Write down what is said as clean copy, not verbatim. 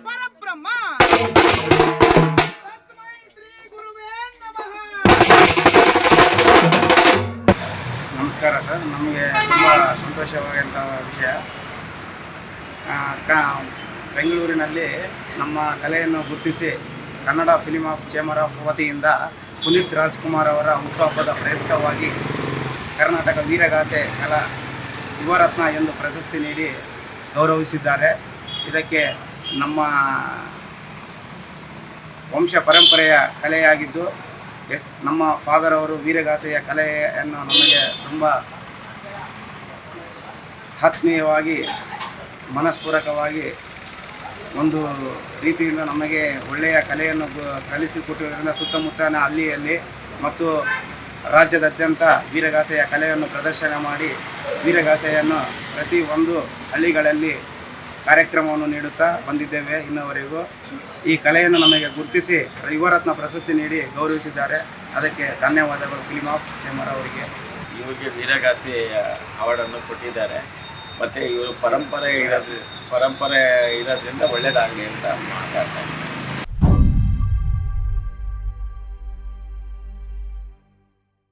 ಪರಬ್ರಹ್ಮ ತಸ್ಮೈ ಶ್ರೀ ಗುರುವೇ ನಮಃ. ನಮಸ್ಕಾರ ಸರ್. ನಮಗೆ ತುಂಬ ಸಂತೋಷವಾದಂಥ ವಿಷಯ. ಬೆಂಗಳೂರಿನಲ್ಲಿ ನಮ್ಮ ಕಲೆಯನ್ನು ಗುರುತಿಸಿ Kannada film of chamber of ವತಿಯಿಂದ ಪುನೀತ್ ರಾಜ್ಕುಮಾರ್ ಅವರ ಹುಟ್ಟುಹಬ್ಬದ ಪ್ರಯುಕ್ತವಾಗಿ ಕರ್ನಾಟಕ ವೀರಗಾಸೆ ಕಲಾ ಯುವರತ್ನ ಎಂದು ಪ್ರಶಸ್ತಿ ನೀಡಿ ಗೌರವಿಸಿದ್ದಾರೆ. ಇದಕ್ಕೆ ನಮ್ಮ ವಂಶ ಪರಂಪರೆಯ ಕಲೆಯಾಗಿದ್ದು ನಮ್ಮ ಫಾದರ್ ಅವರು ವೀರಗಾಸೆಯ ಕಲೆಯನ್ನು ನಮಗೆ ತುಂಬ ಆತ್ಮೀಯವಾಗಿ ಮನಸ್ಪೂರ್ವಕವಾಗಿ ಒಂದು ರೀತಿಯಿಂದ ನಮಗೆ ಒಳ್ಳೆಯ ಕಲೆಯನ್ನು ಕಲಿಸಿಕೊಟ್ಟಿದ್ದರಿಂದ ಸುತ್ತಮುತ್ತಲಿನ ಹಳ್ಳಿಯಲ್ಲಿ ಮತ್ತು ರಾಜ್ಯದಾದ್ಯಂತ ವೀರಗಾಸೆಯ ಕಲೆಯನ್ನು ಪ್ರದರ್ಶನ ಮಾಡಿ ವೀರಗಾಸೆಯನ್ನು ಪ್ರತಿ ಒಂದು ಹಳ್ಳಿಗಳಲ್ಲಿ ಕಾರ್ಯಕ್ರಮವನ್ನು ನೀಡುತ್ತಾ ಬಂದಿದ್ದೇವೆ. ಇನ್ನುವರೆಗೂ ಈ ಕಲೆಯನ್ನು ನಮಗೆ ಗುರುತಿಸಿ ಯುವರತ್ನ ಪ್ರಶಸ್ತಿ ನೀಡಿ ಗೌರವಿಸಿದ್ದಾರೆ. ಅದಕ್ಕೆ ಧನ್ಯವಾದಗಳು ಫಿಲ್ಮ್ ಆಫ್ ಚೇಂಬರ್ ಅವರಿಗೆ. ಇವರಿಗೆ ವೀರಗಾಸೆ ಅವಾರ್ಡನ್ನು ಕೊಟ್ಟಿದ್ದಾರೆ. ಮತ್ತು ಇವರು ಪರಂಪರೆ ಇರೋದ್ರಿಂದ ಒಳ್ಳೆಯದಾಗಲಿ ಅಂತ ಮಾತಾಡ್ತಾ ಇದ್ದಾರೆ.